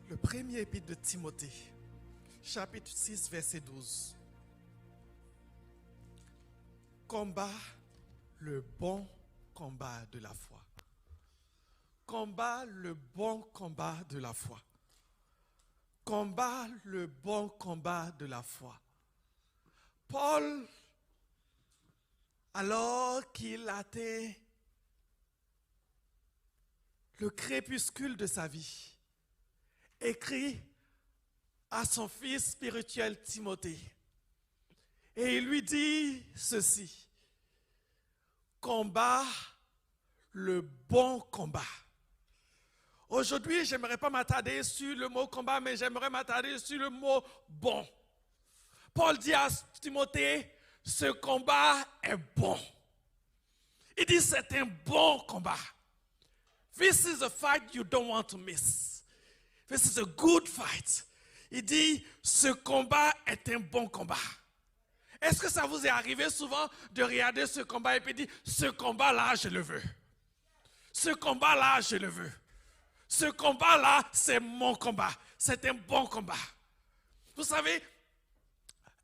Le premier épître de Timothée, chapitre 6, verset 12. Combat le bon combat de la foi. Combat le bon combat de la foi. Combat le bon combat de la foi. Paul, alors qu'il atteint le crépuscule de sa vie, écrit à son fils spirituel Timothée. Et il lui dit ceci: combat le bon combat. Aujourd'hui, je n'aimerais pas m'attarder sur le mot combat, mais j'aimerais m'attarder sur le mot bon. Paul dit à Timothée, ce combat est bon. Il dit, c'est un bon combat. This is a fight you don't want to miss. This is a good fight. Il dit, ce combat est un bon combat. Est-ce que ça vous est arrivé souvent de regarder ce combat et puis dire, ce combat-là, je le veux. Ce combat-là, je le veux. Ce combat-là, c'est mon combat. C'est un bon combat. Vous savez,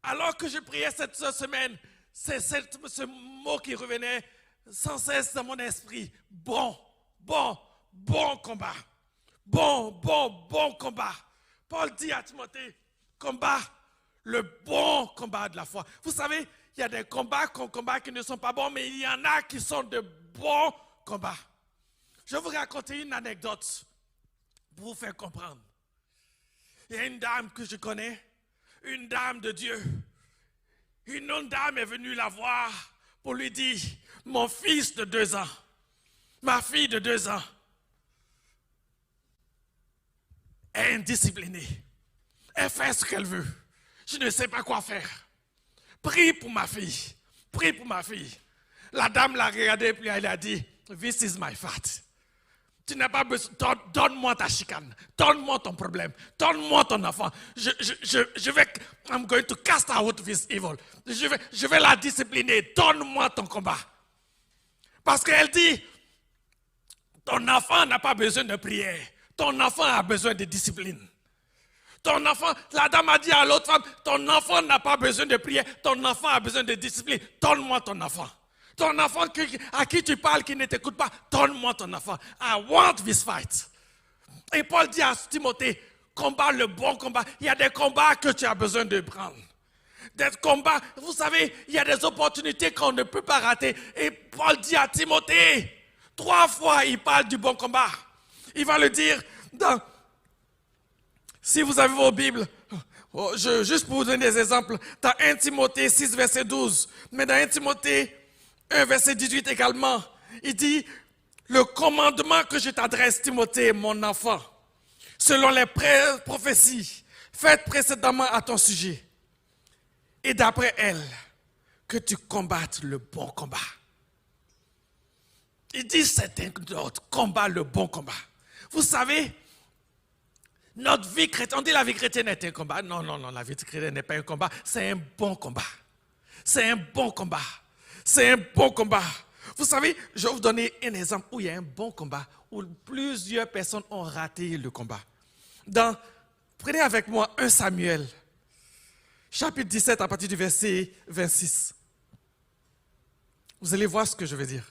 alors que je priais cette semaine, c'est ce mot qui revenait sans cesse dans mon esprit. Bon combat. Bon combat. Paul dit à Timothée, combat le bon combat de la foi. Vous savez, il y a des combats qui ne sont pas bons, mais il y en a qui sont de bons combats. Je vais vous raconter une anecdote pour vous faire comprendre. Il y a une dame que je connais, une dame de Dieu. Une autre dame est venue la voir pour lui dire, mon fils de 2 ans, ma fille de 2 ans, est indisciplinée. Elle fait ce qu'elle veut. Je ne sais pas quoi faire. Prie pour ma fille. Prie pour ma fille. La dame l'a regardé puis elle a dit, this is my fight. Tu n'as pas besoin, donne-moi ta chicane, donne-moi ton problème, donne-moi ton enfant. I'm going to cast out this evil. Je vais la discipliner, donne-moi ton combat. Parce qu'elle dit, ton enfant n'a pas besoin de prière, ton enfant a besoin de discipline. Ton enfant, la dame a dit à l'autre femme, ton enfant n'a pas besoin de prière, ton enfant a besoin de discipline, donne-moi ton enfant. Ton enfant à qui tu parles, qui ne t'écoute pas, donne-moi ton enfant. I want this fight. Et Paul dit à Timothée, combat le bon combat. Il y a des combats que tu as besoin de prendre. Des combats, vous savez, il y a des opportunités qu'on ne peut pas rater. Et Paul dit à Timothée, 3 fois il parle du bon combat. Il va le dire si vous avez vos Bibles, juste pour vous donner des exemples, dans 1 Timothée 6, verset 12, mais dans 1 Timothée 1, verset 18 également, il dit, le commandement que je t'adresse, Timothée, mon enfant, selon les prophéties faites précédemment à ton sujet, et d'après elles, que tu combattes le bon combat. Il dit, c'est un autre combat, le bon combat. Vous savez, notre vie chrétienne, on dit la vie chrétienne est un combat. Non, la vie chrétienne n'est pas un combat, c'est un bon combat. C'est un bon combat. C'est un bon combat. Vous savez, je vais vous donner un exemple où il y a un bon combat, où plusieurs personnes ont raté le combat. Prenez avec moi 1 Samuel, chapitre 17, à partir du verset 26. Vous allez voir ce que je veux dire.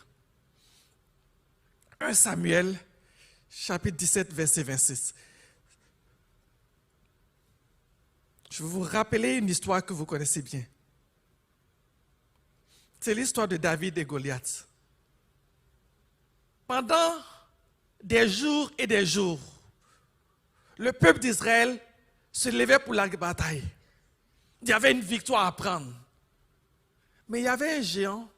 1 Samuel, chapitre 17, verset 26. Je vais vous rappeler une histoire que vous connaissez bien. C'est l'histoire de David et Goliath. Pendant des jours et des jours, le peuple d'Israël se levait pour la bataille. Il y avait une victoire à prendre. Mais il y avait un géant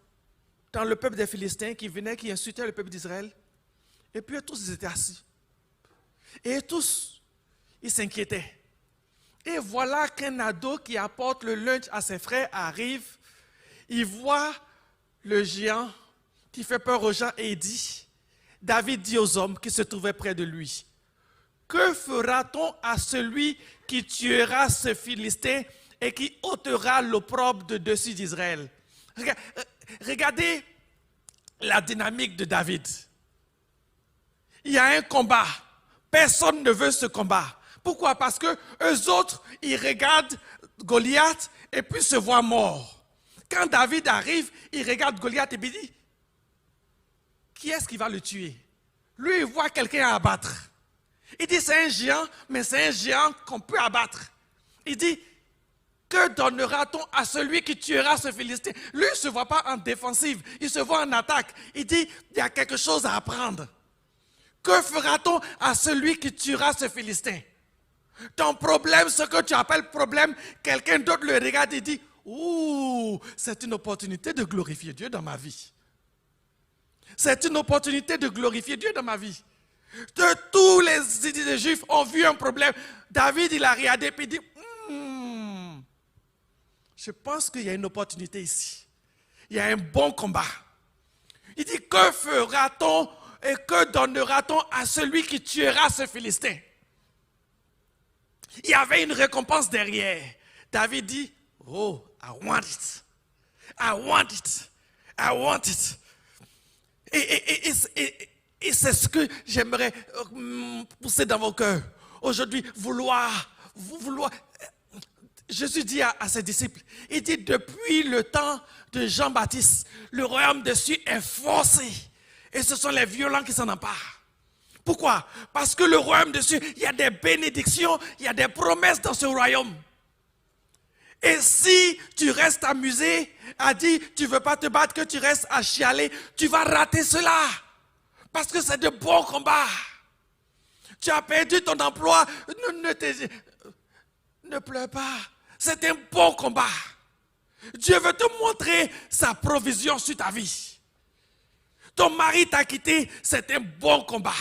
dans le peuple des Philistins qui venait, qui insultait le peuple d'Israël. Et puis tous ils étaient assis. Et tous, ils s'inquiétaient. Et voilà qu'un ado qui apporte le lunch à ses frères arrive. Il voit le géant qui fait peur aux gens et il dit, David dit aux hommes qui se trouvaient près de lui, que fera-t-on à celui qui tuera ce Philistin et qui ôtera l'opprobre de dessus d'Israël? Regardez la dynamique de David. Il y a un combat. Personne ne veut ce combat. Pourquoi? Parce que eux autres, ils regardent Goliath et puis se voient morts. Quand David arrive, il regarde Goliath et puis dit, qui est-ce qui va le tuer? Lui, il voit quelqu'un à abattre. Il dit, c'est un géant, mais c'est un géant qu'on peut abattre. Il dit, que donnera-t-on à celui qui tuera ce Philistin? Lui, il ne se voit pas en défensive, il se voit en attaque. Il dit, il y a quelque chose à apprendre. Que fera-t-on à celui qui tuera ce Philistin? Ton problème, ce que tu appelles problème, quelqu'un d'autre le regarde et dit, ouh, c'est une opportunité de glorifier Dieu dans ma vie. C'est une opportunité de glorifier Dieu dans ma vie. Tous les Juifs ont vu un problème. David, il a regardé et il dit, je pense qu'il y a une opportunité ici. Il y a un bon combat. Il dit, que fera-t-on et que donnera-t-on à celui qui tuera ce Philistin? Il y avait une récompense derrière. David dit, oh, I want it. I want it. I want it. Et c'est ce que j'aimerais pousser dans vos cœurs. Aujourd'hui, vouloir. Jésus dit à ses disciples, il dit, depuis le temps de Jean-Baptiste, le royaume des cieux est forcé. Et ce sont les violents qui s'en emparent. Pourquoi? Parce que le royaume des cieux, il y a des bénédictions, il y a des promesses dans ce royaume. Et si tu restes amusé, à dire, tu ne veux pas te battre, que tu restes à chialer, tu vas rater cela. Parce que c'est de bons combats. Tu as perdu ton emploi, ne pleure pas. C'est un bon combat. Dieu veut te montrer sa provision sur ta vie. Ton mari t'a quitté, c'est un bon combat.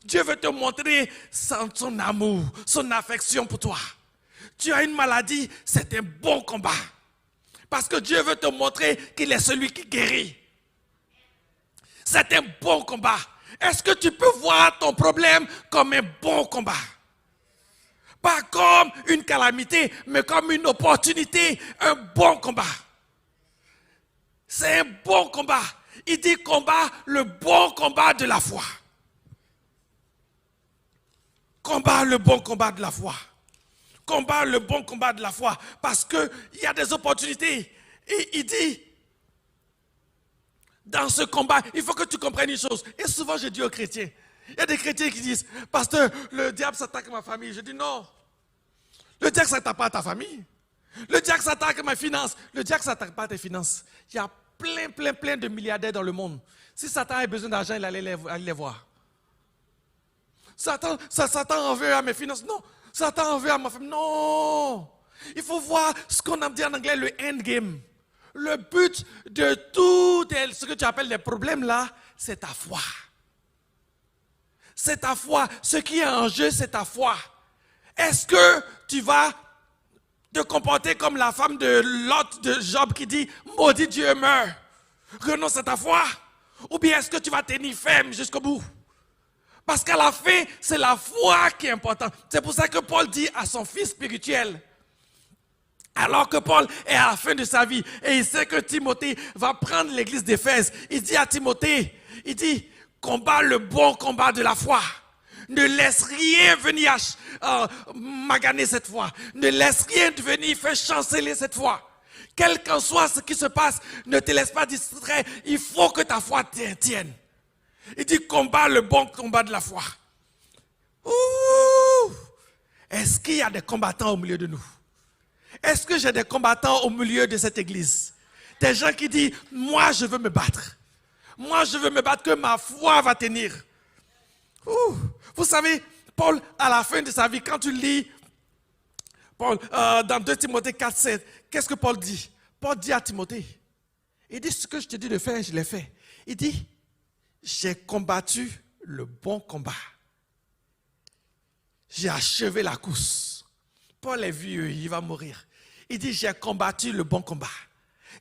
Dieu veut te montrer son amour, son affection pour toi. Tu as une maladie, c'est un bon combat. Parce que Dieu veut te montrer qu'il est celui qui guérit. C'est un bon combat. Est-ce que tu peux voir ton problème comme un bon combat? Pas comme une calamité, mais comme une opportunité, un bon combat. C'est un bon combat. Il dit combat, le bon combat de la foi. Combat le bon combat de la foi. Combat le bon combat de la foi. Parce qu'il y a des opportunités. Et il dit, dans ce combat, il faut que tu comprennes une chose. Et souvent je dis aux chrétiens, il y a des chrétiens qui disent, pasteur, le diable s'attaque à ma famille. Je dis non. Le diable ne s'attaque pas à ta famille. Le diable s'attaque à mes finances. Le diable ne s'attaque pas à tes finances. Il y a plein de milliardaires dans le monde. Si Satan a besoin d'argent, il allait les voir. Satan en veut à mes finances. Non. Satan en veut à ma famille. Non. Il faut voir ce qu'on a dit en anglais, le endgame. Le but de tout ce que tu appelles les problèmes là, c'est ta foi. C'est ta foi. Ce qui est en jeu, c'est ta foi. Est-ce que tu vas te comporter comme la femme de Lot de Job qui dit « Maudit Dieu meurt, renonce à ta foi » ou bien est-ce que tu vas tenir ferme jusqu'au bout? Parce qu'à la fin, c'est la foi qui est importante. C'est pour ça que Paul dit à son fils spirituel, alors que Paul est à la fin de sa vie et il sait que Timothée va prendre l'église d'Éphèse, il dit à Timothée, il dit « Combat le bon combat de la foi ». Ne laisse rien venir maganer cette foi. Ne laisse rien venir faire chanceler cette foi. Quel qu'en soit ce qui se passe, ne te laisse pas distraire. Il faut que ta foi tienne. Il dit combat le bon combat de la foi. Est-ce qu'il y a des combattants au milieu de nous? Est-ce que j'ai des combattants au milieu de cette église? Des gens qui disent, moi je veux me battre. Moi je veux me battre, que ma foi va tenir. Vous savez, Paul, à la fin de sa vie, quand tu lis Paul, dans 2 Timothée 4, 7, qu'est-ce que Paul dit? Paul dit à Timothée, il dit ce que je te dis de faire, je l'ai fait. Il dit, j'ai combattu le bon combat. J'ai achevé la course. Paul est vieux, il va mourir. Il dit, j'ai combattu le bon combat.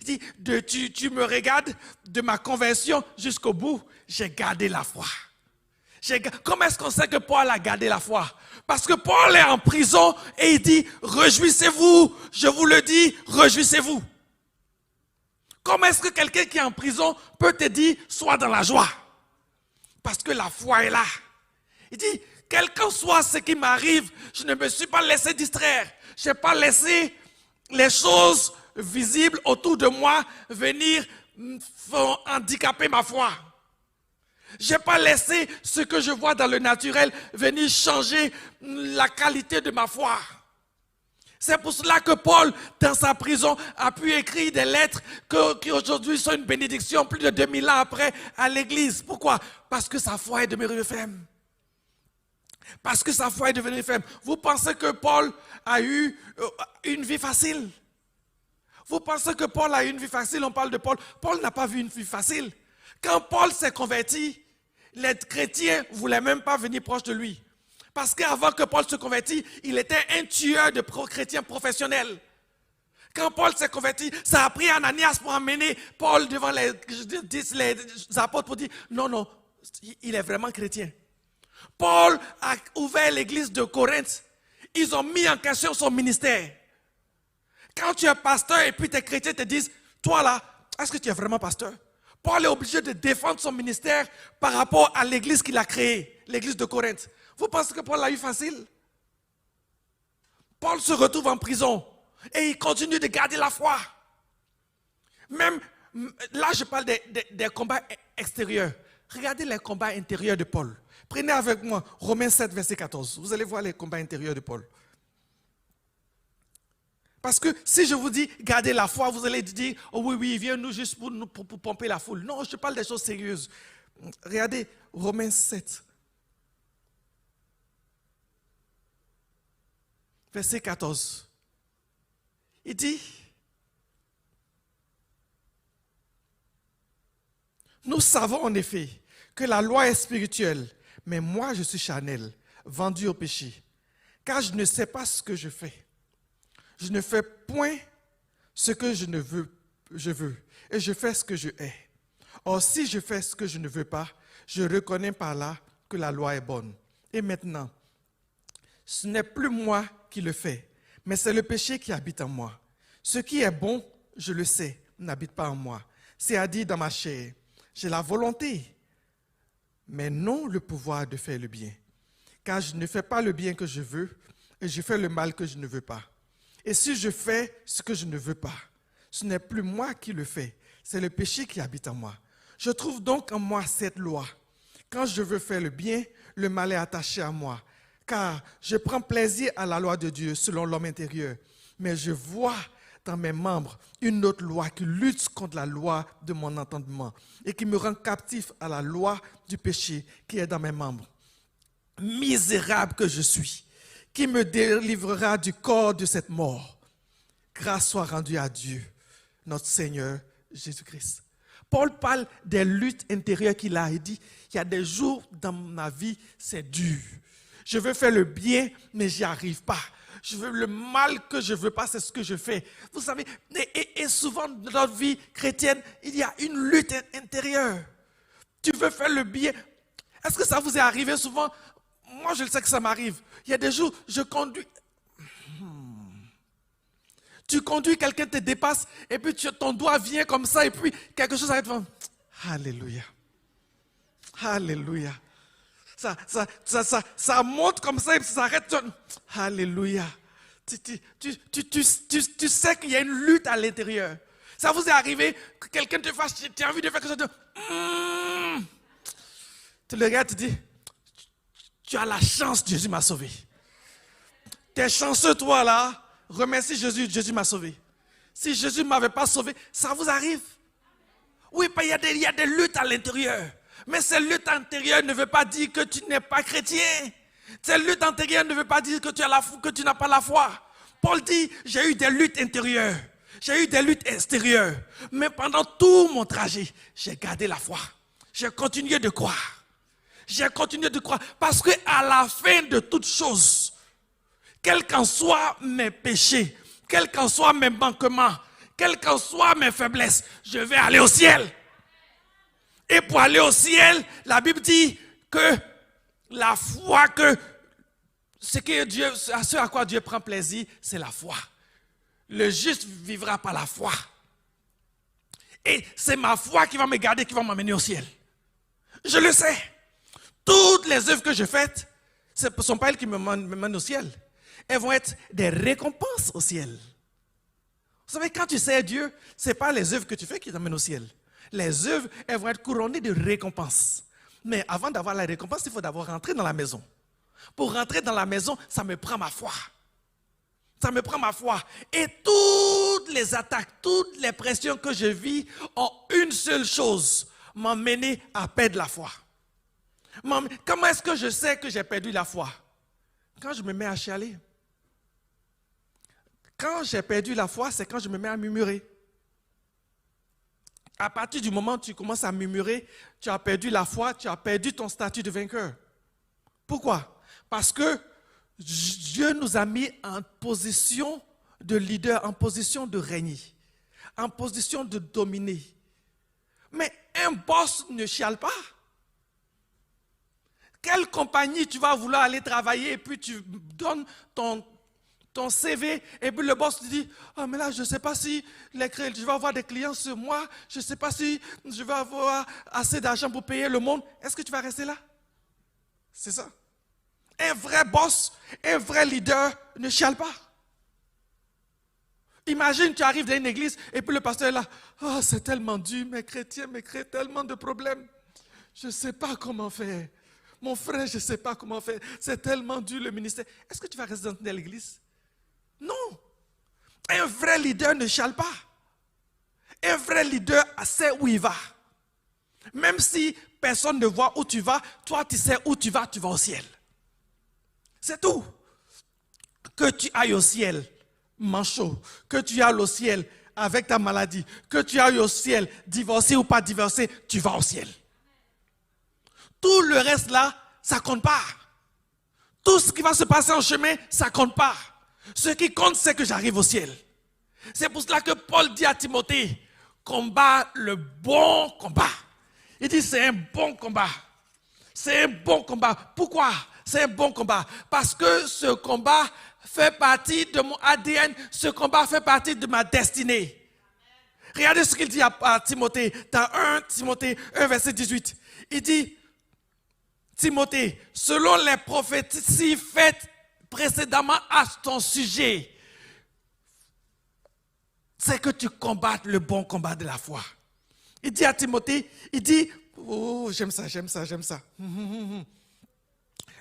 Il dit, tu me regardes de ma conversion jusqu'au bout, j'ai gardé la foi. Comment est-ce qu'on sait que Paul a gardé la foi? Parce que Paul est en prison et il dit, réjouissez-vous, je vous le dis, réjouissez-vous. Comment est-ce que quelqu'un qui est en prison peut te dire, sois dans la joie? Parce que la foi est là. Il dit, Quel qu'en soit ce qui m'arrive, je ne me suis pas laissé distraire. Je n'ai pas laissé les choses visibles autour de moi venir handicaper ma foi. Je n'ai pas laissé ce que je vois dans le naturel venir changer la qualité de ma foi. C'est pour cela que Paul, dans sa prison, a pu écrire des lettres qui aujourd'hui sont une bénédiction plus de 2000 ans après à l'église. Pourquoi? Parce que sa foi est demeurée ferme. Parce que sa foi est devenue ferme. Vous pensez que Paul a eu une vie facile? Vous pensez que Paul a eu une vie facile? On parle de Paul. Paul n'a pas vu une vie facile. Quand Paul s'est converti, les chrétiens ne voulaient même pas venir proche de lui. Parce qu'avant que Paul se convertisse, il était un tueur de chrétiens professionnels. Quand Paul s'est converti, ça a pris Ananias pour emmener Paul devant les apôtres pour dire non, non, il est vraiment chrétien. Paul a ouvert l'église de Corinthe. Ils ont mis en question son ministère. Quand tu es pasteur et puis tes chrétiens te disent, toi là, est-ce que tu es vraiment pasteur? Paul est obligé de défendre son ministère par rapport à l'église qu'il a créée, l'église de Corinthe. Vous pensez que Paul l'a eu facile? Paul se retrouve en prison et il continue de garder la foi. Même là, je parle des combats extérieurs. Regardez les combats intérieurs de Paul. Prenez avec moi Romains 7, verset 14. Vous allez voir les combats intérieurs de Paul. Parce que si je vous dis gardez la foi, vous allez dire oh oui, oui, viens nous juste pour pomper la foule. Non, je parle des choses sérieuses. Regardez Romains 7, verset 14. Il dit nous savons en effet que la loi est spirituelle, mais moi je suis charnel, vendu au péché, car je ne sais pas ce que je fais. Je ne fais point ce que je veux, et je fais ce que je hais. Or, si je fais ce que je ne veux pas, je reconnais par là que la loi est bonne. Et maintenant, ce n'est plus moi qui le fais, mais c'est le péché qui habite en moi. Ce qui est bon, je le sais, n'habite pas en moi. C'est-à-dire dans ma chair. J'ai la volonté, mais non le pouvoir de faire le bien. Car je ne fais pas le bien que je veux, et je fais le mal que je ne veux pas. Et si je fais ce que je ne veux pas, ce n'est plus moi qui le fais, c'est le péché qui habite en moi. Je trouve donc en moi cette loi. Quand je veux faire le bien, le mal est attaché à moi. Car je prends plaisir à la loi de Dieu selon l'homme intérieur. Mais je vois dans mes membres une autre loi qui lutte contre la loi de mon entendement et qui me rend captif à la loi du péché qui est dans mes membres. Misérable que je suis, qui me délivrera du corps de cette mort. Grâce soit rendue à Dieu, notre Seigneur Jésus-Christ. Paul parle des luttes intérieures qu'il a. Il dit, il y a des jours dans ma vie, c'est dur. Je veux faire le bien, mais j'y arrive pas. Je veux le mal que je veux pas, c'est ce que je fais. Vous savez, et souvent dans notre vie chrétienne, il y a une lutte intérieure. Tu veux faire le bien. Est-ce que ça vous est arrivé souvent? Moi, je le sais que ça m'arrive. Il y a des jours, je conduis. Tu conduis, quelqu'un te dépasse, et puis ton doigt vient comme ça, et puis quelque chose arrête. Alléluia. Alléluia. Ça monte comme ça, et puis ça s'arrête. Alléluia. Tu sais qu'il y a une lutte à l'intérieur. Ça vous est arrivé que quelqu'un te fasse, tu as envie de faire quelque chose. Tu le regardes, tu dis, tu as la chance, Jésus m'a sauvé. Tu es chanceux, toi, là. Remercie Jésus, Jésus m'a sauvé. Si Jésus ne m'avait pas sauvé, ça vous arrive. Oui, il y a des luttes à l'intérieur. Mais ces luttes intérieures ne veut pas dire que tu n'es pas chrétien. Ces luttes intérieures ne veut pas dire que tu n'as pas la foi. Paul dit, j'ai eu des luttes intérieures. J'ai eu des luttes extérieures. Mais pendant tout mon trajet, j'ai gardé la foi. J'ai continué de croire. J'ai continué de croire parce qu'à la fin de toutes choses, quels qu'en soient mes péchés, quels qu'en soient mes manquements, quelles qu'en soient mes faiblesses, je vais aller au ciel. Et pour aller au ciel, la Bible dit que la foi, ce à quoi Dieu prend plaisir, c'est la foi. Le juste vivra par la foi. Et c'est ma foi qui va me garder, qui va m'amener au ciel. Je le sais. Toutes les œuvres que je fais, Ce ne sont pas elles qui me mènent au ciel. Elles vont être des récompenses au ciel. Vous savez, quand tu sers Dieu, ce n'est pas les œuvres que tu fais qui t'amènent au ciel. Les œuvres, elles vont être couronnées de récompenses. Mais avant d'avoir la récompense, il faut d'abord rentrer dans la maison. Pour rentrer dans la maison, ça me prend ma foi. Ça me prend ma foi. Et toutes les attaques, toutes les pressions que je vis ont une seule chose, m'emmener à perdre la foi. Comment est-ce que je sais que j'ai perdu la foi? Quand je me mets à chialer. Quand j'ai perdu la foi, c'est quand je me mets à murmurer. À partir du moment où tu commences à murmurer, tu as perdu la foi, tu as perdu ton statut de vainqueur. Pourquoi? Parce que Dieu nous a mis en position de leader, en position de régner, en position de dominer. Mais un boss ne chiale pas. Quelle compagnie tu vas vouloir aller travailler et puis tu donnes ton CV et puis le boss te dit « Ah mais là je ne sais pas si je vais avoir des clients ce mois, je ne sais pas si je vais avoir assez d'argent pour payer le monde. » Est-ce que tu vas rester là? C'est ça. Un vrai boss, un vrai leader ne chiale pas. Imagine, tu arrives dans une église et puis le pasteur est là. Oh, c'est tellement dur, mes chrétiens me créent tellement de problèmes. Je ne sais pas comment faire. Mon frère, je ne sais pas comment faire. C'est tellement dur le ministère. Est-ce que tu vas rester dans l'église? Non. Un vrai leader ne chiale pas. Un vrai leader sait où il va. Même si personne ne voit où tu vas, toi tu sais où tu vas au ciel. C'est tout. Que tu ailles au ciel manchot, que tu ailles au ciel avec ta maladie, que tu ailles au ciel divorcé ou pas divorcé, tu vas au ciel. Tout le reste là, ça compte pas. Tout ce qui va se passer en chemin, ça compte pas. Ce qui compte, c'est que j'arrive au ciel. C'est pour cela que Paul dit à Timothée, combat le bon combat. Il dit c'est un bon combat. C'est un bon combat. Pourquoi? C'est un bon combat. Parce que ce combat fait partie de mon ADN. Ce combat fait partie de ma destinée. Regardez ce qu'il dit à Timothée. Dans 1 Timothée 1, verset 18. Il dit, Timothée, selon les prophéties faites précédemment à ton sujet, c'est que tu combattes le bon combat de la foi. Il dit à Timothée, il dit, oh, j'aime ça.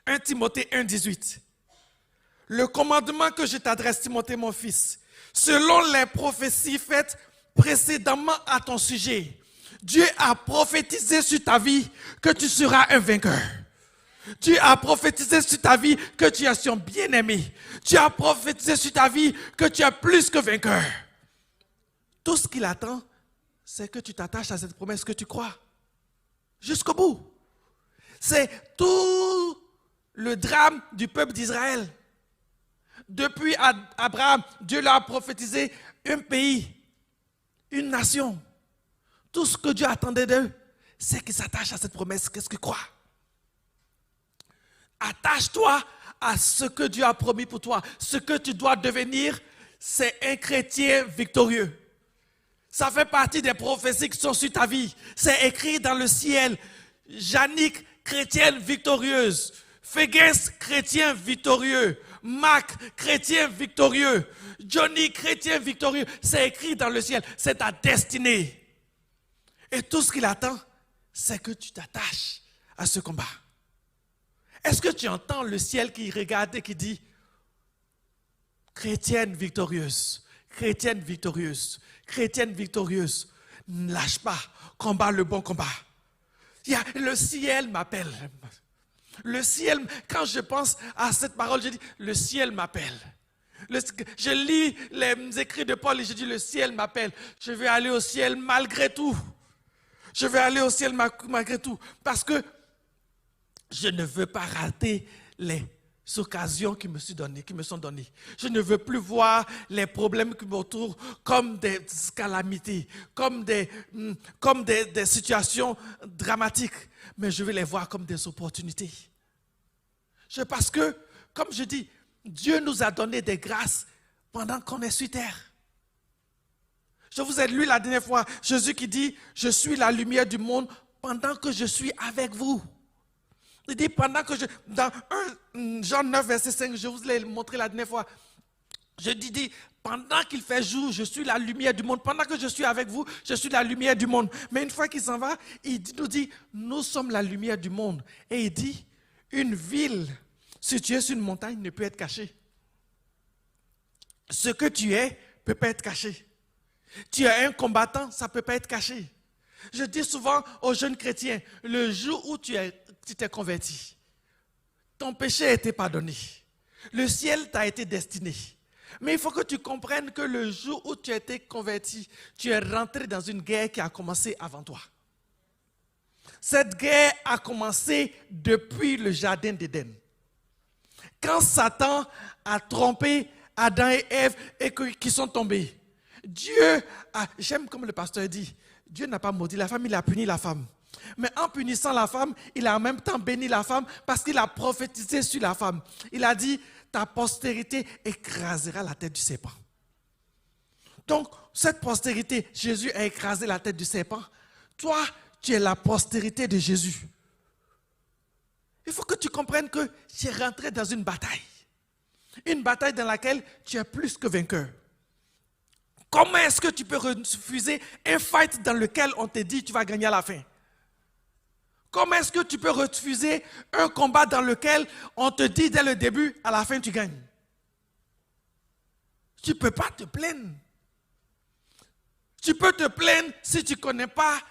1 Timothée 1, 18. Le commandement que je t'adresse, Timothée, mon fils, selon les prophéties faites précédemment à ton sujet, Dieu a prophétisé sur ta vie que tu seras un vainqueur. Dieu a prophétisé sur ta vie que tu es son bien-aimé. Dieu a prophétisé sur ta vie que tu es plus que vainqueur. Tout ce qu'il attend, c'est que tu t'attaches à cette promesse que tu crois. Jusqu'au bout. C'est tout le drame du peuple d'Israël. Depuis Abraham, Dieu leur a prophétisé un pays, une nation. Tout ce que Dieu attendait d'eux, c'est qu'ils s'attachent à cette promesse. Qu'est-ce qu'ils croient? Attache-toi à ce que Dieu a promis pour toi. Ce que tu dois devenir, c'est un chrétien victorieux. Ça fait partie des prophéties qui sont sur ta vie. C'est écrit dans le ciel. Jannick, chrétienne victorieuse. Féguès, chrétien victorieux. Marc, chrétien victorieux. Johnny, chrétien victorieux. C'est écrit dans le ciel. C'est ta destinée. Et tout ce qu'il attend, c'est que tu t'attaches à ce combat. Est-ce que tu entends le ciel qui regarde et qui dit « Chrétienne victorieuse, chrétienne victorieuse, chrétienne victorieuse, ne lâche pas, combat le bon combat. » Le ciel m'appelle. Le ciel, quand je pense à cette parole, je dis « Le ciel m'appelle. » Je lis les écrits de Paul et je dis « Le ciel m'appelle. Je vais aller au ciel malgré tout. » Je vais aller au ciel malgré tout. Parce que je ne veux pas rater les occasions qui me sont données. Je ne veux plus voir les problèmes qui m'entourent comme des calamités, comme des situations dramatiques. Mais je veux les voir comme des opportunités. Parce que, comme je dis, Dieu nous a donné des grâces pendant qu'on est sur terre. Je vous ai lu la dernière fois, Jésus qui dit, je suis la lumière du monde pendant que je suis avec vous. Il dit, pendant que dans Jean 9, verset 5, je vous l'ai montré la dernière fois. Je dis, pendant qu'il fait jour, je suis la lumière du monde. Pendant que je suis avec vous, je suis la lumière du monde. Mais une fois qu'il s'en va, nous dit, nous sommes la lumière du monde. Et il dit, une ville située sur une montagne ne peut être cachée. Ce que tu es ne peut pas être caché. Tu es un combattant, ça ne peut pas être caché. Je dis souvent aux jeunes chrétiens, le jour où tu t'es converti, ton péché a été pardonné. Le ciel t'a été destiné. Mais il faut que tu comprennes que le jour où tu as été converti, tu es rentré dans une guerre qui a commencé avant toi. Cette guerre a commencé depuis le jardin d'Éden. Quand Satan a trompé Adam et Ève et qu'ils sont tombés, Dieu a, j'aime comme le pasteur dit, Dieu n'a pas maudit la femme, il a puni la femme. Mais en punissant la femme, il a en même temps béni la femme parce qu'il a prophétisé sur la femme. Il a dit, ta postérité écrasera la tête du serpent. Donc, cette postérité, Jésus a écrasé la tête du serpent. Toi, tu es la postérité de Jésus. Il faut que tu comprennes que tu es rentré dans une bataille. Une bataille dans laquelle tu es plus que vainqueur. Comment est-ce que tu peux refuser un fight dans lequel on te dit tu vas gagner à la fin? Comment est-ce que tu peux refuser un combat dans lequel on te dit dès le début, à la fin tu gagnes? Tu ne peux pas te plaindre. Tu peux te plaindre si tu ne connais pas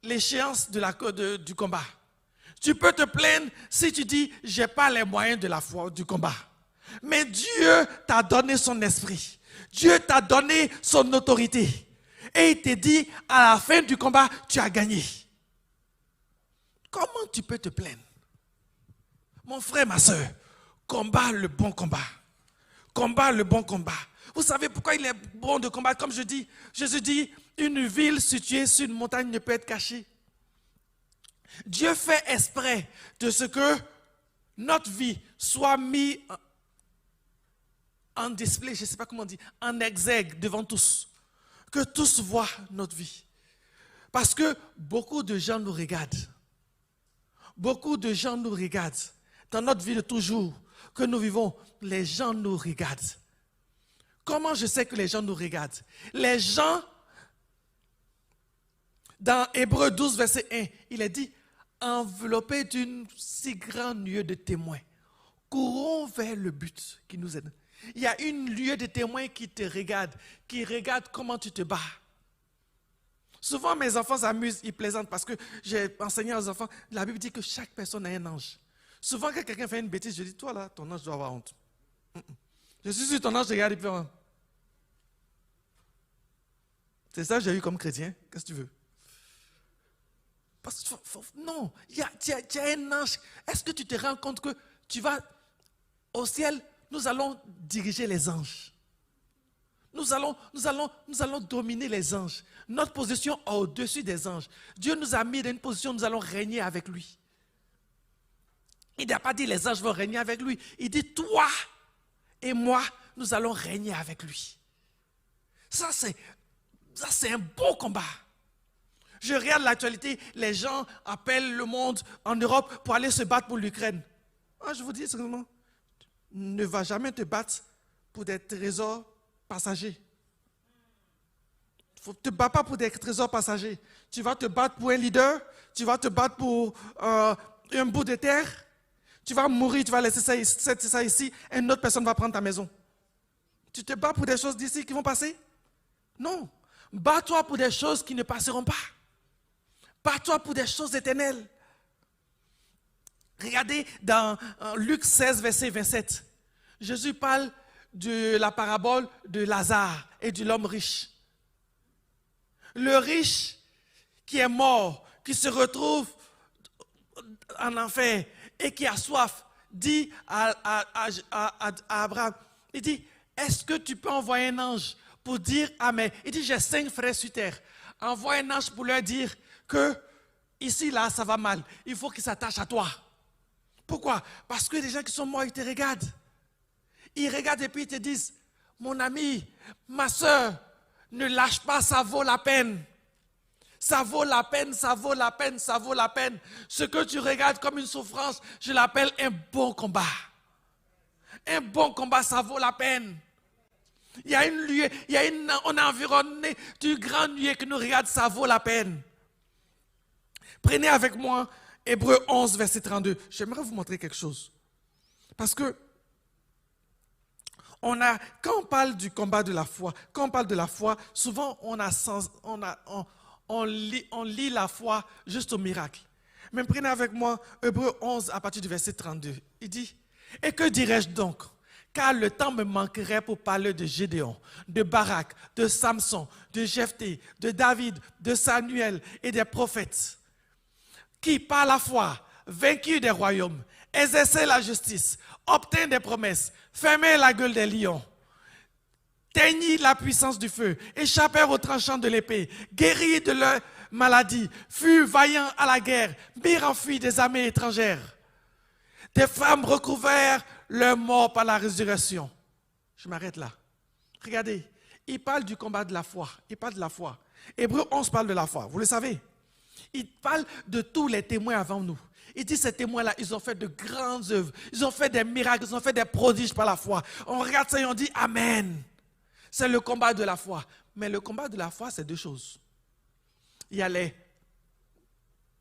l'échéance du combat. Tu peux te plaindre si tu dis, je n'ai pas les moyens du combat. Mais Dieu t'a donné son esprit. Dieu t'a donné son autorité. Et il te dit, à la fin du combat, tu as gagné. Comment tu peux te plaindre? Mon frère, ma soeur, combat le bon combat. Combat le bon combat. Vous savez pourquoi il est bon de combattre? Comme je dis, Jésus dit, une ville située sur une montagne ne peut être cachée. Dieu fait exprès de ce que notre vie soit mise en display, je ne sais pas comment on dit, en exergue devant tous. Que tous voient notre vie. Parce que beaucoup de gens nous regardent. Beaucoup de gens nous regardent. Dans notre vie de toujours que nous vivons, les gens nous regardent. Comment je sais que les gens nous regardent? Les gens, dans Hébreux 12, verset 1, il est dit, enveloppés d'une si grande nuée de témoins, courons vers le but qui nous aide. Il y a une nuée de témoins qui te regardent, qui regardent comment tu te bats. Souvent, mes enfants s'amusent, ils plaisantent parce que j'ai enseigné aux enfants, la Bible dit que chaque personne a un ange. Souvent, quand quelqu'un fait une bêtise, je dis, toi là, ton ange doit avoir honte. Je suis sûr, ton ange regarde et puis, c'est ça que j'ai eu comme chrétien, qu'est-ce que tu veux? Parce que, non, tu as un ange. Est-ce que tu te rends compte que tu vas au ciel, nous allons diriger les anges. Nous allons dominer les anges. Notre position est au-dessus des anges. Dieu nous a mis dans une position où nous allons régner avec lui. Il n'a pas dit les anges vont régner avec lui. Il dit toi et moi, nous allons régner avec lui. Ça, c'est un beau combat. Je regarde l'actualité, les gens appellent le monde en Europe pour aller se battre pour l'Ukraine. Je vous dis seulement, ne va jamais te battre pour des trésors passagers. Tu ne te bats pas pour des trésors passagers. Tu vas te battre pour un leader, tu vas te battre pour un bout de terre, tu vas mourir, tu vas laisser ça ici, et une autre personne va prendre ta maison. Tu te bats pour des choses d'ici qui vont passer? Non. Bats-toi pour des choses qui ne passeront pas. Bats-toi pour des choses éternelles. Regardez dans Luc 16, verset 27. Jésus parle de la parabole de Lazare et de l'homme riche. Le riche qui est mort, qui se retrouve en enfer et qui a soif, dit à Abraham, il dit, est-ce que tu peux envoyer un ange pour dire Amen? Il dit, j'ai 5 frères sur terre. Envoie un ange pour leur dire que ici, là, ça va mal. Il faut qu'ils s'attachent à toi. Pourquoi? Parce que les gens qui sont morts, ils te regardent. Ils regardent et puis ils te disent, mon ami, ma soeur, ne lâche pas, ça vaut la peine. Ça vaut la peine, ça vaut la peine, ça vaut la peine. Ce que tu regardes comme une souffrance, je l'appelle un bon combat. Un bon combat, ça vaut la peine. Il y a une nuée, on est environné du grand nuée que nous regarde, ça vaut la peine. Prenez avec moi Hébreux 11, verset 32. J'aimerais vous montrer quelque chose. Parce que quand on parle du combat de la foi, quand on parle de la foi, souvent on lit la foi juste au miracle. Mais prenez avec moi Hébreux 11 à partir du verset 32. Il dit, « Et que dirais-je donc ? Car le temps me manquerait pour parler de Gédéon, de Barak, de Samson, de Jephthé, de David, de Samuel et des prophètes, qui par la foi, vaincurent des royaumes, exerçaient la justice, obtinrent des promesses, fermaient la gueule des lions, teignirent la puissance du feu, échappèrent aux tranchants de l'épée, guérirent de leur maladie, furent vaillants à la guerre, mirent en fuite des armées étrangères. Des femmes recouvrèrent leur mort par la résurrection. » Je m'arrête là. Regardez, il parle du combat de la foi. Il parle de la foi. Hébreux 11 parle de la foi, vous le savez. Il parle de tous les témoins avant nous. Il dit ces témoins-là, ils ont fait de grandes œuvres. Ils ont fait des miracles, ils ont fait des prodiges par la foi. On regarde ça et on dit Amen. C'est le combat de la foi. Mais le combat de la foi, c'est deux choses. Il y a les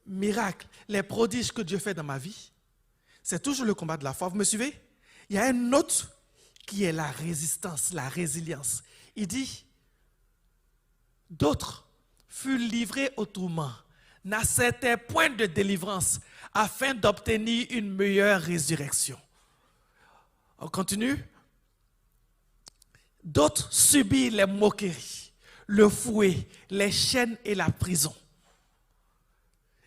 miracles, les prodiges que Dieu fait dans ma vie. C'est toujours le combat de la foi. Vous me suivez? Il y a un autre qui est la résistance, la résilience. Il dit, d'autres furent livrés au tourment, n'acceptaient point de délivrance, afin d'obtenir une meilleure résurrection. On continue. D'autres subirent les moqueries, le fouet, les chaînes et la prison.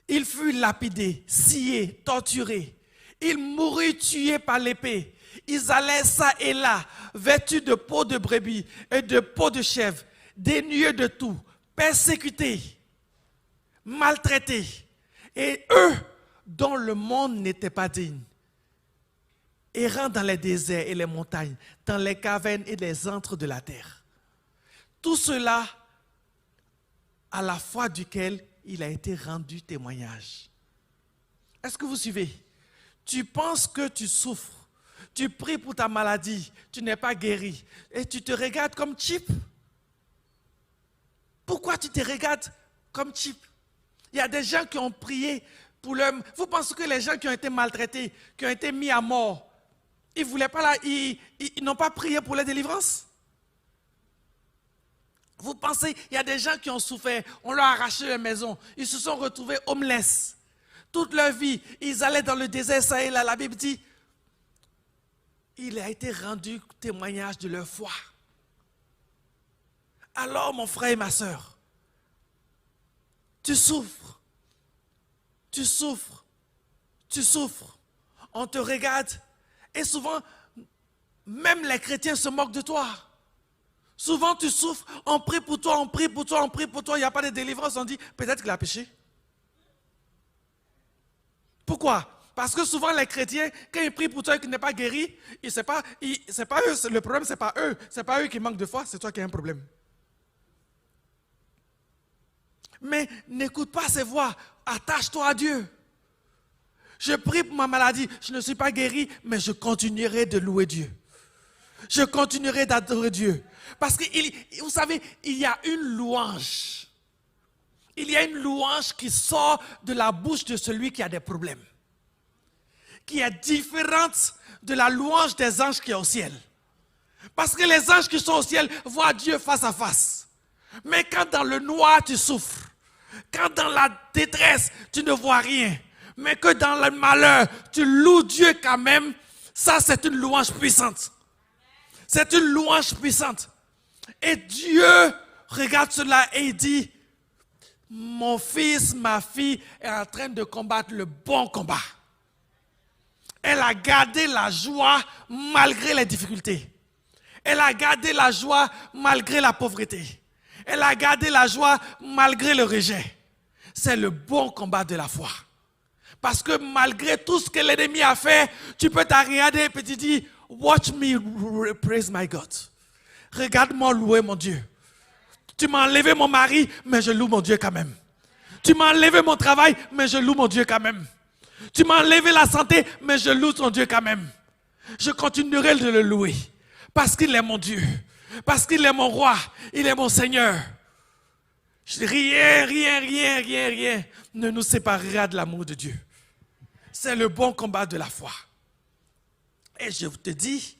Ils furent lapidés, sciés, torturés. Ils moururent tués par l'épée. Ils allaient ça et là, vêtus de peau de brebis et de peau de chèvre, dénués de tout, persécutés, maltraités. Et eux, dont le monde n'était pas digne, errant dans les déserts et les montagnes, dans les cavernes et les antres de la terre. Tout cela, à la foi duquel il a été rendu témoignage. Est-ce que vous suivez? Tu penses que tu souffres, tu pries pour ta maladie, tu n'es pas guéri, et tu te regardes comme cheap. Pourquoi tu te regardes comme cheap? Il y a des gens qui ont prié pour leur... Vous pensez que les gens qui ont été maltraités, qui ont été mis à mort, ils voulaient pas ils n'ont pas prié pour la délivrance? Vous pensez, il y a des gens qui ont souffert, on leur a arraché leur maison, ils se sont retrouvés homeless. Toute leur vie, ils allaient dans le désert, ça et là. La Bible dit, il a été rendu témoignage de leur foi. Alors, mon frère et ma soeur, tu souffres, tu souffres, tu souffres. On te regarde et souvent, même les chrétiens se moquent de toi. Souvent, tu souffres, on prie pour toi, on prie pour toi, on prie pour toi, il n'y a pas de délivrance, on dit, peut-être qu'il a péché. Pourquoi? Parce que souvent les chrétiens, quand ils prient pour toi et qu'ils n'est pas guéri, c'est pas eux, le problème, c'est pas eux qui manquent de foi, c'est toi qui as un problème. Mais n'écoute pas ces voix, attache-toi à Dieu. Je prie pour ma maladie, je ne suis pas guéri, mais je continuerai de louer Dieu. Je continuerai d'adorer Dieu. Parce que, vous savez, il y a une louange. Il y a une louange qui sort de la bouche de celui qui a des problèmes, qui est différente de la louange des anges qui est au ciel. Parce que les anges qui sont au ciel voient Dieu face à face. Mais quand dans le noir tu souffres, quand dans la détresse tu ne vois rien, mais que dans le malheur tu loues Dieu quand même, ça c'est une louange puissante. C'est une louange puissante. Et Dieu regarde cela et il dit, mon fils, ma fille est en train de combattre le bon combat. Elle a gardé la joie malgré les difficultés. Elle a gardé la joie malgré la pauvreté. Elle a gardé la joie malgré le rejet. C'est le bon combat de la foi. Parce que malgré tout ce que l'ennemi a fait, tu peux t'arrêter et te dire, watch me praise my God. Regarde-moi louer mon Dieu. Tu m'as enlevé mon mari, mais je loue mon Dieu quand même. Tu m'as enlevé mon travail, mais je loue mon Dieu quand même. Tu m'as enlevé la santé, mais je loue ton Dieu quand même. Je continuerai de le louer. Parce qu'il est mon Dieu. Parce qu'il est mon roi. Il est mon Seigneur. Rien ne nous séparera de l'amour de Dieu. C'est le bon combat de la foi. Et je te dis,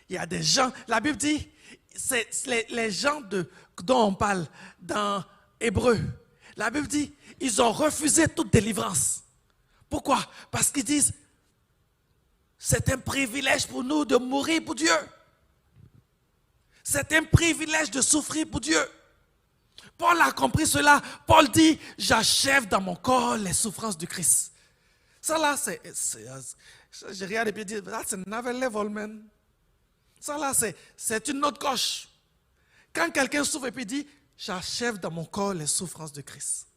il y a des gens, la Bible dit, c'est les gens dont on parle dans Hébreu. La Bible dit, ils ont refusé toute délivrance. Pourquoi? Parce qu'ils disent, c'est un privilège pour nous de mourir pour Dieu. C'est un privilège de souffrir pour Dieu. Paul a compris cela. Paul dit, j'achève dans mon corps les souffrances du Christ. Ça là, je regarde et puis je dis, that's another level, man. Ça là, c'est une autre coche. Quand quelqu'un souffre et puis dit, j'achève dans mon corps les souffrances de Christ.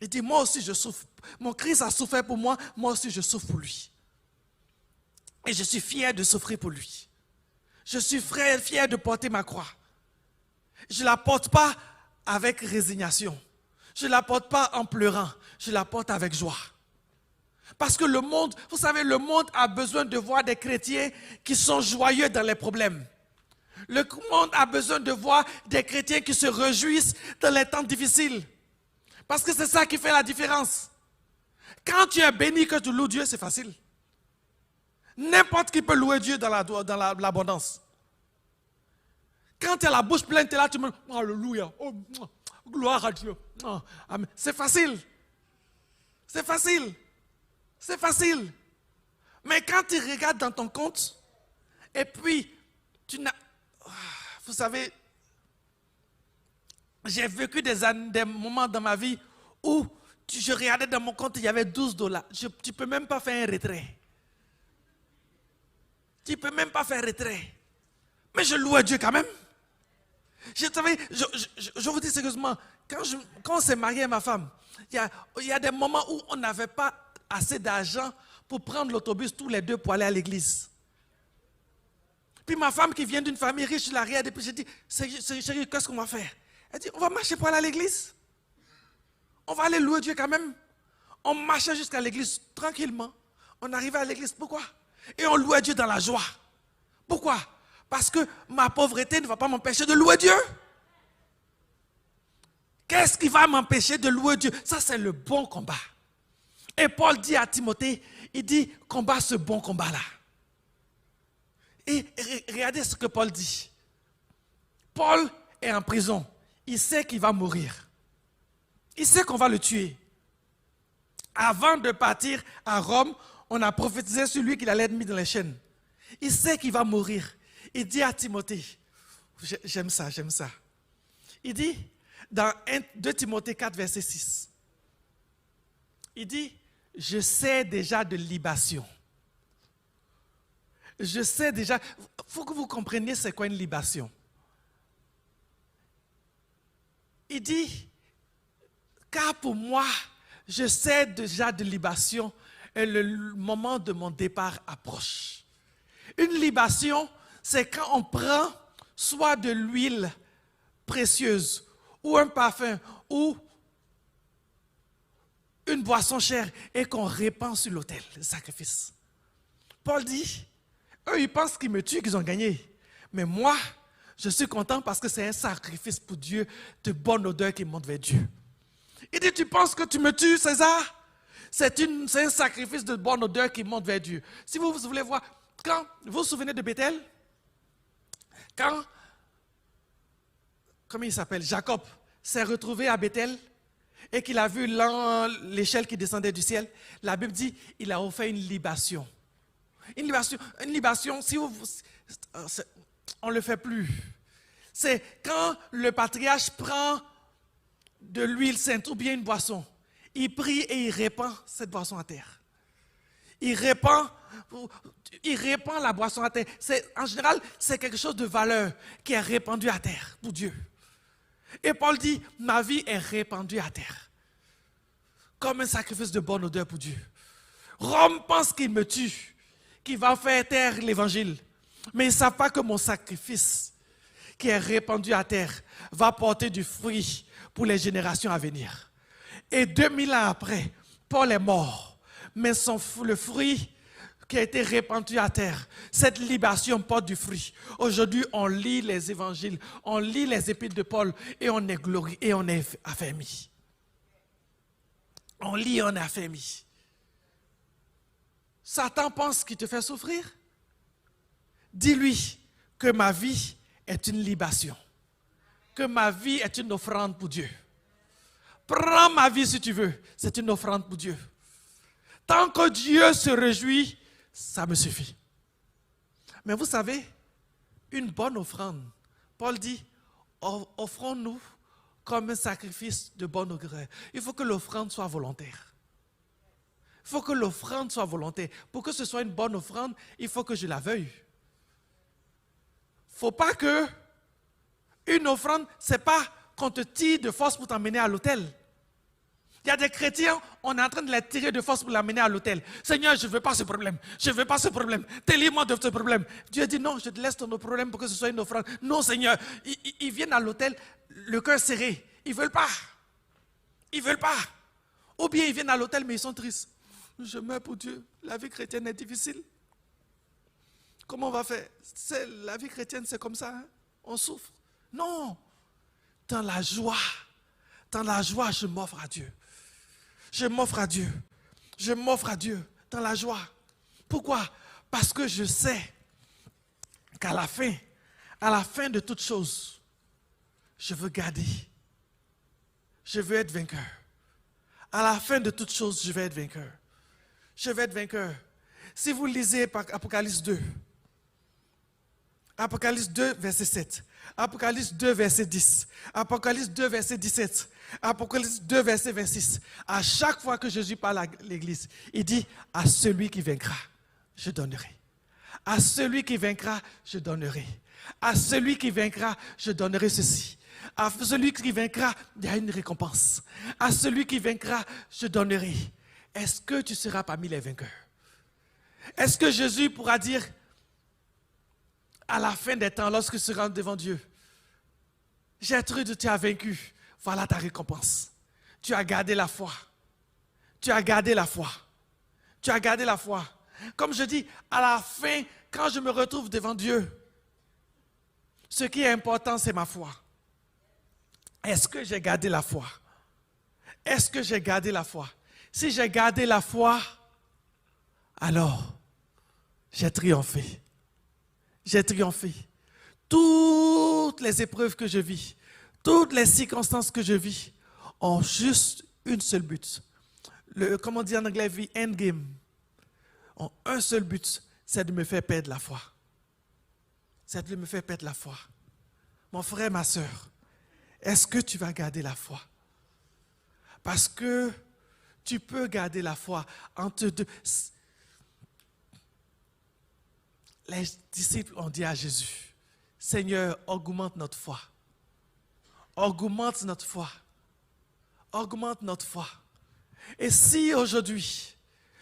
Il dit, moi aussi je souffre. Mon Christ a souffert pour moi, moi aussi je souffre pour lui. Et je suis fier de souffrir pour lui. Je suis fier de porter ma croix. Je ne la porte pas avec résignation. Je ne la porte pas en pleurant. Je la porte avec joie. Parce que le monde, vous savez, le monde a besoin de voir des chrétiens qui sont joyeux dans les problèmes. Le monde a besoin de voir des chrétiens qui se réjouissent dans les temps difficiles. Parce que c'est ça qui fait la différence. Quand tu es béni, que tu loues Dieu, c'est facile. N'importe qui peut louer Dieu dans l'abondance. Quand tu as la bouche pleine, tu es là, tu me dis, alléluia, oh, gloire à Dieu. Oh, amen. C'est facile. C'est facile. C'est facile. Mais quand tu regardes dans ton compte, et puis, vous savez, j'ai vécu des moments dans ma vie où je regardais dans mon compte, il y avait $12. Tu ne peux même pas faire un retrait. Tu ne peux même pas faire un retrait. Mais je loue à Dieu quand même. Je vous dis sérieusement, quand on s'est marié à ma femme, il y a des moments où on n'avait pas assez d'argent pour prendre l'autobus tous les deux pour aller à l'église. Puis ma femme qui vient d'une famille riche, je la regarde et puis je dis, chérie, qu'est-ce qu'on va faire? Elle dit, on va marcher pour aller à l'église. On va aller louer Dieu quand même. On marchait jusqu'à l'église tranquillement. On arrivait à l'église. Pourquoi? Et on louait Dieu dans la joie. Pourquoi? Parce que ma pauvreté ne va pas m'empêcher de louer Dieu. Qu'est-ce qui va m'empêcher de louer Dieu? Ça, c'est le bon combat. Et Paul dit à Timothée, il dit, combat ce bon combat-là. Et regardez ce que Paul dit. Paul est en prison. Il sait qu'il va mourir. Il sait qu'on va le tuer. Avant de partir à Rome, on a prophétisé sur lui qu'il allait être mis dans les chaînes. Il sait qu'il va mourir. Il dit à Timothée, j'aime ça. Il dit, dans 2 Timothée 4, verset 6, il dit, je sais déjà de libation. Je sais déjà, il faut que vous compreniez c'est quoi une libation. Il dit, car pour moi, je sais déjà de libation et le moment de mon départ approche. Une libation, c'est quand on prend soit de l'huile précieuse ou un parfum ou une boisson chère et qu'on répand sur l'autel, le sacrifice. Paul dit, eux ils pensent qu'ils me tuent, qu'ils ont gagné. Mais moi, je suis content parce que c'est un sacrifice pour Dieu de bonne odeur qui monte vers Dieu. Il dit, tu penses que tu me tues, César? C'est un sacrifice de bonne odeur qui monte vers Dieu. Si vous voulez voir, quand vous vous souvenez de Bethel, quand, comment il s'appelle, Jacob s'est retrouvé à Bethel et qu'il a vu l'échelle qui descendait du ciel, la Bible dit, il a offert une libation. Une libation, si on ne le fait plus. C'est quand le patriarche prend de l'huile sainte ou bien une boisson, il prie et il répand cette boisson à terre. Il répand la boisson à terre. En général, c'est quelque chose de valeur qui est répandu à terre pour Dieu. Et Paul dit, ma vie est répandue à terre. Comme un sacrifice de bonne odeur pour Dieu. Rome pense qu'il me tue, qu'il va faire taire l'évangile. Mais ils ne savent pas que mon sacrifice qui est répandu à terre va porter du fruit pour les générations à venir. Et 2000 ans après, Paul est mort. Mais le fruit qui a été répandu à terre, cette libation porte du fruit. Aujourd'hui, on lit les évangiles, on lit les épîtres de Paul et on est glorieux et on est affermi. On lit et on est affermi. Satan pense qu'il te fait souffrir. Dis-lui que ma vie est une libation, que ma vie est une offrande pour Dieu. Prends ma vie si tu veux, c'est une offrande pour Dieu. Tant que Dieu se réjouit, ça me suffit. Mais vous savez, une bonne offrande, Paul dit, offrons-nous comme un sacrifice de bon augure. Il faut que l'offrande soit volontaire. Il faut que l'offrande soit volontaire. Pour que ce soit une bonne offrande, il faut que je la veuille. Il ne faut pas que une offrande, ce n'est pas qu'on te tire de force pour t'emmener à l'autel. Il y a des chrétiens, on est en train de les tirer de force pour l'amener à l'autel. Seigneur, je ne veux pas ce problème. Je ne veux pas ce problème. Délivre-moi de ce problème. Dieu dit non, je te laisse ton problème pour que ce soit une offrande. Non, Seigneur. Ils viennent à l'autel, le cœur serré. Ils ne veulent pas. Ils ne veulent pas. Ou bien ils viennent à l'autel, mais ils sont tristes. Je meurs pour Dieu. La vie chrétienne est difficile. Comment on va faire? La vie chrétienne, c'est comme ça. Hein? On souffre. Non. Dans la joie, je m'offre à Dieu. Je m'offre à Dieu. Je m'offre à Dieu dans la joie. Pourquoi? Parce que je sais qu'à la fin de toute chose, je veux garder. Je veux être vainqueur. À la fin de toute chose, je vais être vainqueur. Je vais être vainqueur. Si vous lisez Apocalypse 2, Apocalypse 2, verset 7, Apocalypse 2, verset 10, Apocalypse 2, verset 17, Apocalypse 2, verset 26. À chaque fois que Jésus parle à l'église, il dit, à celui qui vaincra, je donnerai. À celui qui vaincra, je donnerai. À celui qui vaincra, je donnerai ceci. À celui qui vaincra, il y a une récompense. À celui qui vaincra, je donnerai. Est-ce que tu seras parmi les vainqueurs? Est-ce que Jésus pourra dire, à la fin des temps, lorsque tu seras devant Dieu, Gertrude, tu as vaincu, voilà ta récompense. Tu as gardé la foi. Tu as gardé la foi. Tu as gardé la foi. Comme je dis, à la fin, quand je me retrouve devant Dieu, ce qui est important, c'est ma foi. Est-ce que j'ai gardé la foi? Est-ce que j'ai gardé la foi? Si j'ai gardé la foi, alors j'ai triomphé. J'ai triomphé. Toutes les épreuves que je vis, toutes les circonstances que je vis ont juste une seule but. Comme on dit en anglais, the endgame. Ont un seul but, c'est de me faire perdre la foi. C'est de me faire perdre la foi. Mon frère, ma soeur, est-ce que tu vas garder la foi? Parce que tu peux garder la foi entre deux. Les disciples ont dit à Jésus, Seigneur, augmente notre foi. Augmente notre foi. Augmente notre foi. Et si aujourd'hui,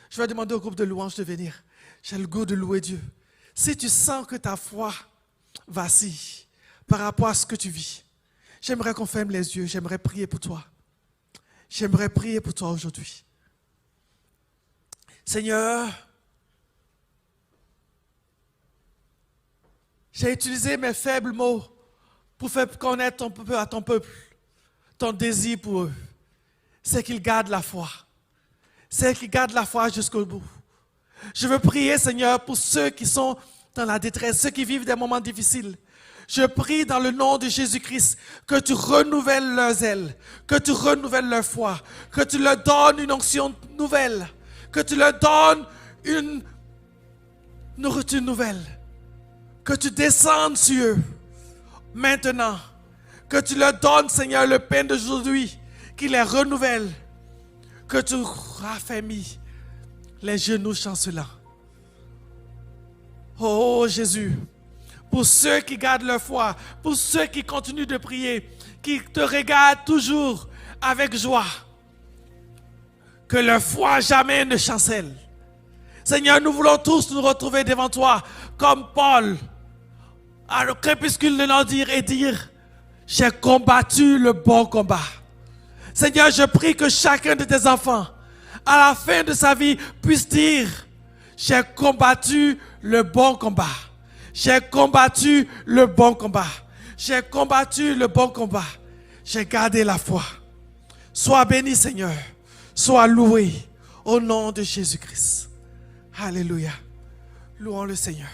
je vais demander au groupe de louanges de venir, j'ai le goût de louer Dieu. Si tu sens que ta foi vacille par rapport à ce que tu vis, j'aimerais qu'on ferme les yeux, j'aimerais prier pour toi. J'aimerais prier pour toi aujourd'hui. Seigneur, j'ai utilisé mes faibles mots pour faire connaître à ton peuple ton désir pour eux. C'est qu'ils gardent la foi. C'est qu'ils gardent la foi jusqu'au bout. Je veux prier, Seigneur, pour ceux qui sont dans la détresse, ceux qui vivent des moments difficiles. Je prie dans le nom de Jésus-Christ que tu renouvelles leurs ailes, que tu renouvelles leur foi, que tu leur donnes une onction nouvelle, que tu leur donnes une nourriture nouvelle, que tu descendes sur eux maintenant, que tu leur donnes, Seigneur, le pain d'aujourd'hui, qui les renouvelle, que tu raffermis les genoux chancelants. Oh Jésus, pour ceux qui gardent leur foi, pour ceux qui continuent de prier, qui te regardent toujours avec joie, que leur foi jamais ne chancelle. Seigneur, nous voulons tous nous retrouver devant toi, comme Paul, à le crépuscule de l'Empire et dire, j'ai combattu le bon combat. Seigneur, je prie que chacun de tes enfants, à la fin de sa vie, puisse dire, j'ai combattu le bon combat. J'ai combattu le bon combat. J'ai combattu le bon combat. J'ai gardé la foi. Sois béni, Seigneur. Sois loué au nom de Jésus-Christ. Alléluia. Louons le Seigneur.